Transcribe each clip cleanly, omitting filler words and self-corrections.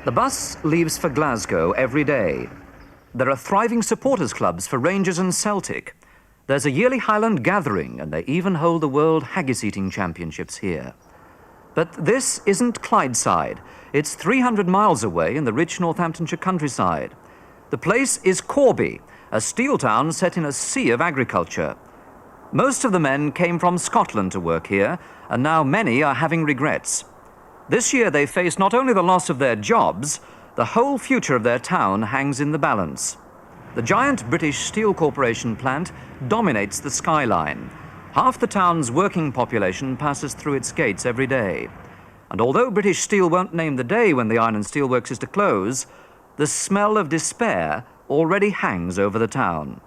The bus leaves for Glasgow every day. There are thriving supporters clubs for Rangers and Celtic. There's a yearly Highland gathering, and they even hold the World Haggis Eating Championships here. But this isn't Clydeside. It's 300 miles away in the rich Northamptonshire countryside. The place is Corby, a steel town set in a sea of agriculture. Most of the men came from Scotland to work here, and now many are having regrets. This year they face not only the loss of their jobs, the whole future of their town hangs in the balance. The giant British Steel Corporation plant dominates the skyline. Half the town's working population passes through its gates every day. And although British Steel won't name the day when the iron and steelworks is to close, the smell of despair already hangs over the town.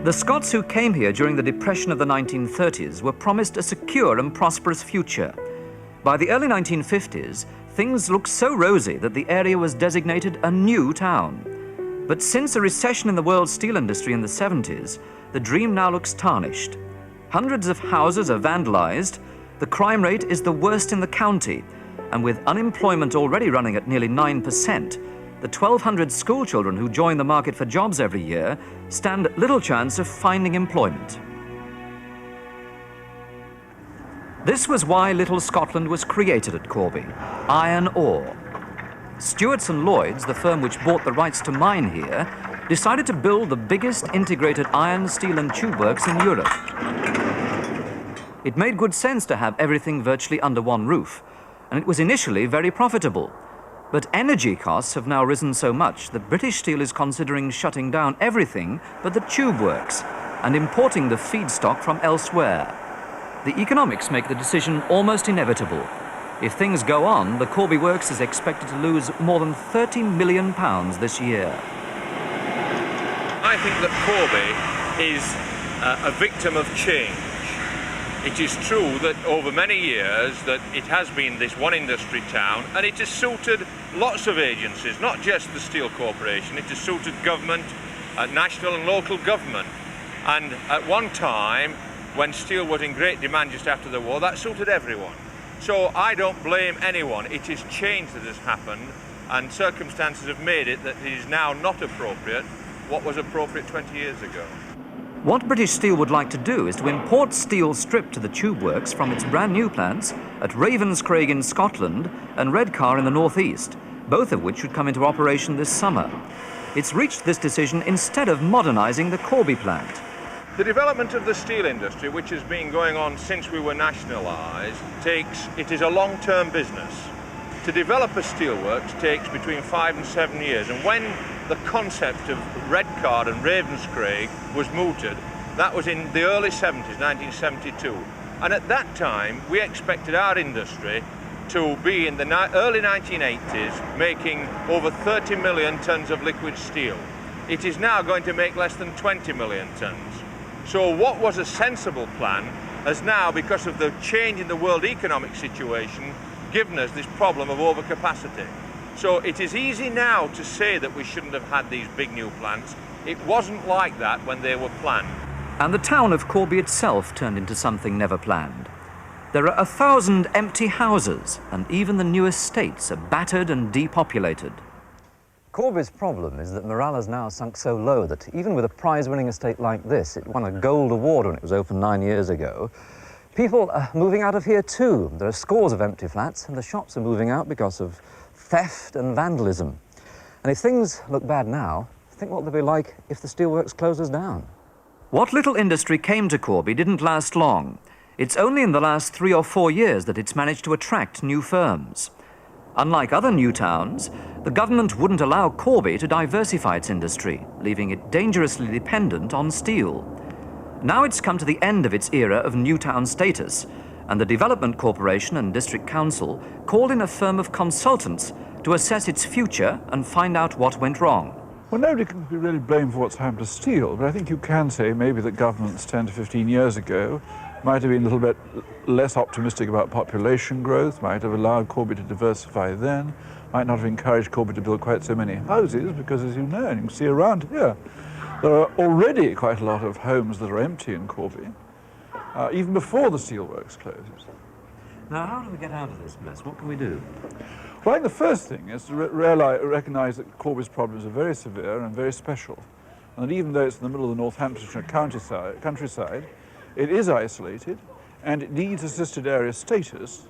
The Scots who came here during the Depression of the 1930s were promised a secure and prosperous future. By the early 1950s, things looked so rosy that the area was designated a new town. But since a recession in the world steel industry in the 70s, the dream now looks tarnished. Hundreds of houses are vandalized, the crime rate is the worst in the county, and with unemployment already running at nearly 9%, the 1,200 school children who join the market for jobs every year stand little chance of finding employment. This was why Little Scotland was created at Corby: iron ore. Stewarts and Lloyds, the firm which bought the rights to mine here, decided to build the biggest integrated iron, steel and tube works in Europe. It made good sense to have everything virtually under one roof, and it was initially very profitable. But energy costs have now risen so much that British Steel is considering shutting down everything but the tube works and importing the feedstock from elsewhere. The economics make the decision almost inevitable. If things go on, the Corby Works is expected to lose more than £30 million this year. I think that Corby is a victim of change. It is true that over many years that it has been this one industry town, and it has suited lots of agencies, not just the Steel Corporation. It has suited government, national and local government. And at one time, when steel was in great demand just after the war, that suited everyone. So I don't blame anyone. It is change that has happened, and circumstances have made it that it is now not appropriate what was appropriate 20 years ago. What British Steel would like to do is to import steel stripped to the tube works from its brand new plants at Ravenscraig in Scotland and Redcar in the northeast, both of which should come into operation this summer. It's reached this decision instead of modernising the Corby plant. The development of the steel industry, which has been going on since we were nationalised, it is a long-term business. To develop a steelworks takes between 5 and 7 years, and when the concept of Redcar and Ravenscraig was mooted, that was in the early 70s, 1972. And at that time, we expected our industry to be in the early 1980s making over 30 million tonnes of liquid steel. It is now going to make less than 20 million tonnes. So what was a sensible plan has now, because of the change in the world economic situation, given us this problem of overcapacity. So it is easy now to say that we shouldn't have had these big new plants. It wasn't like that when they were planned. And the town of Corby itself turned into something never planned. There are 1,000 empty houses, and even the new estates are battered and depopulated. Corby's problem is that morale has now sunk so low that even with a prize-winning estate like this, it won a gold award when it was opened 9 years ago, people are moving out of here too. There are scores of empty flats, and the shops are moving out because of theft and vandalism. And if things look bad now, think what they'll be like if the steelworks closes down. What little industry came to Corby didn't last long. It's only in the last 3 or 4 years that it's managed to attract new firms. Unlike other new towns, the government wouldn't allow Corby to diversify its industry, leaving it dangerously dependent on steel. Now it's come to the end of its era of new town status, and the Development Corporation and District Council called in a firm of consultants to assess its future and find out what went wrong. Well, nobody can be really blamed for what's happened to steel, but I think you can say maybe that governments 10 to 15 years ago might have been a little bit less optimistic about population growth, might have allowed Corby to diversify then, might not have encouraged Corby to build quite so many houses, because as you know, and you can see around here, there are already quite a lot of homes that are empty in Corby, even before the steelworks closes. Now, how do we get out of this mess? What can we do? Well, I think the first thing is to recognise that Corby's problems are very severe and very special, and that even though it's in the middle of the Northamptonshire countryside, it is isolated, and it needs assisted area status,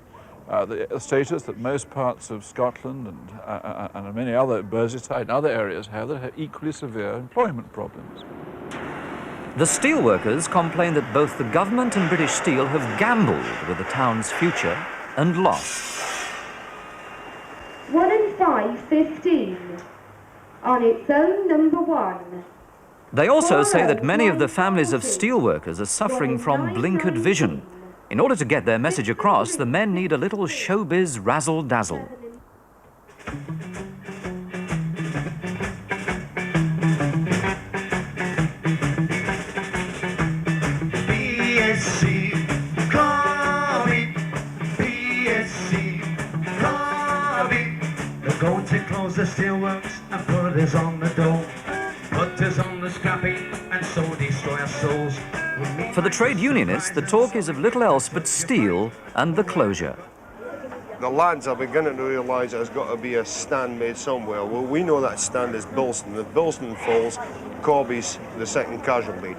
the status that most parts of Scotland and many other Merseyside and other areas have that have equally severe employment problems. The steelworkers complain that both the government and British Steel have gambled with the town's future and lost. 1 and 5, 15. On its own, number 1. They also say that many of the families of steelworkers are suffering from blinkered vision. In order to get their message across, the men need a little showbiz razzle-dazzle. BSC, Corby, BSC, Corby. They're going to close the steelworks and put us on the dole. Put us on the scrappy and so destroy our souls. For the trade unionists, the talk is of little else but steel and the closure. The lads are beginning to realise there's got to be a stand made somewhere. Well, we know that stand is Bilston. If Bilston falls, Corby's the second casualty.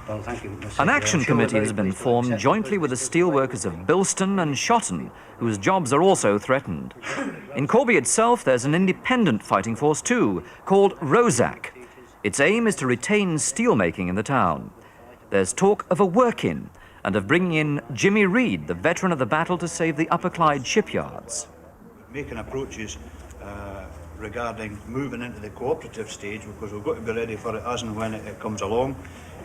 Well, thank you, Mr. An action committee has been formed jointly with the steelworkers of Bilston and Shotton, whose jobs are also threatened. In Corby itself, there's an independent fighting force too, called ROSAC. Its aim is to retain steelmaking in the town. There's talk of a work-in and of bringing in Jimmy Reed, the veteran of the battle to save the Upper Clyde shipyards. Making approaches regarding moving into the cooperative stage, because we've got to be ready for it as and when it comes along.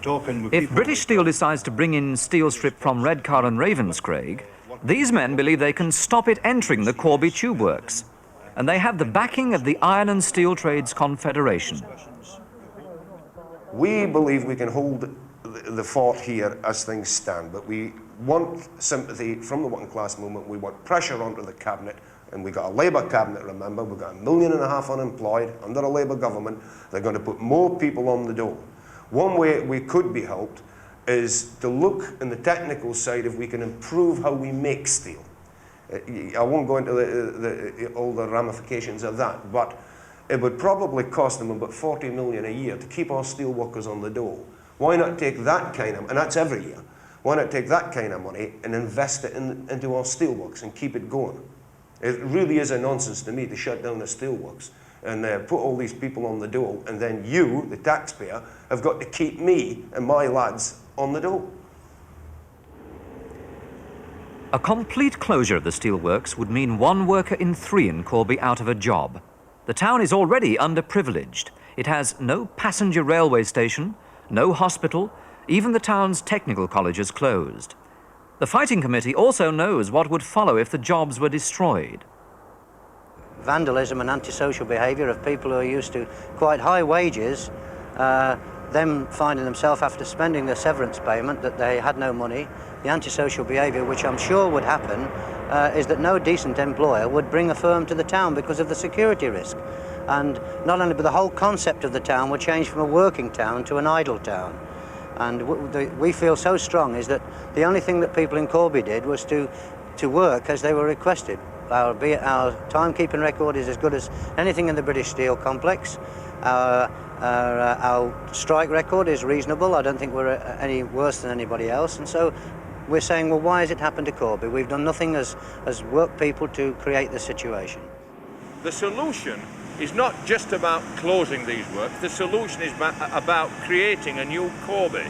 Talking with If British Steel decides to bring in steel strip from Redcar and Ravenscraig, these men believe they can stop it entering the Corby tube works. And they have the backing of the Iron and Steel Trades Confederation. We believe we can hold the fort here as things stand, but we want sympathy from the working class movement. We want pressure onto the cabinet, and we've got a Labour cabinet, remember. We've got 1.5 million unemployed under a Labour government. They're going to put more people on the dole. One way we could be helped is to look in the technical side if we can improve how we make steel. I won't go into all the ramifications of that, but it would probably cost them about 40 million a year to keep our steel workers on the dole. Why not take that kind of, and that's every year, why not take that kind of money and invest it into our steelworks and keep it going? It really is a nonsense to me to shut down the steelworks and put all these people on the dole, and then you, the taxpayer, have got to keep me and my lads on the dole. A complete closure of the steelworks would mean 1 worker in 3 in Corby out of a job. The town is already underprivileged. It has no passenger railway station, no hospital, even the town's technical college is closed. The fighting committee also knows what would follow if the jobs were destroyed. Vandalism and antisocial behaviour of people who are used to quite high wages, them finding themselves after spending their severance payment that they had no money. The antisocial behaviour, which I'm sure would happen, is that no decent employer would bring a firm to the town because of the security risk. And not only, but the whole concept of the town would change from a working town to an idle town. And we feel so strong is that the only thing that people in Corby did was to work as they were requested. Our timekeeping record is as good as anything in the British Steel complex. Our strike record is reasonable. I don't think we're any worse than anybody else. And so we're saying, well, why has it happened to Corby? We've done nothing as work people to create the situation. The solution is not just about closing these works. The solution is about creating a new Corby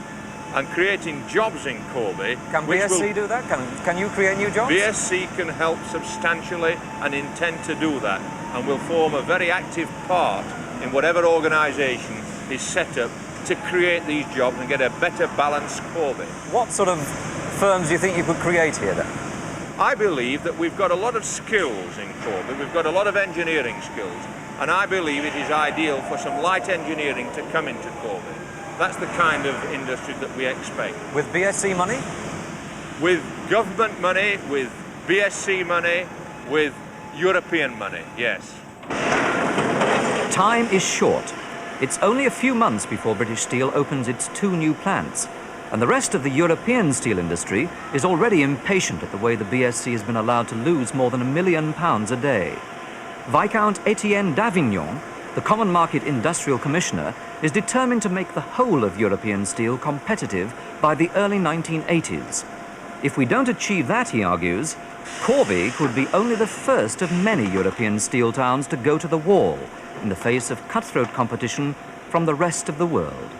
and creating jobs in Corby. Can BSC do that? Can you create new jobs? BSC can help substantially and intend to do that, and will form a very active part in whatever organisation is set up to create these jobs and get a better balanced Corby. What sort of firms do you think you could create here then? I believe that we've got a lot of skills in Corby. We've got a lot of engineering skills, and I believe it is ideal for some light engineering to come into Corby. That's the kind of industry that we expect. With BSc money? With government money, with BSc money, with European money, yes. Time is short. It's only a few months before British Steel opens its 2 new plants, and the rest of the European steel industry is already impatient at the way the BSc has been allowed to lose more than £1 million a day. Viscount Etienne d'Avignon, the Common Market Industrial Commissioner, is determined to make the whole of European steel competitive by the early 1980s. If we don't achieve that, he argues, Corby could be only the first of many European steel towns to go to the wall in the face of cutthroat competition from the rest of the world.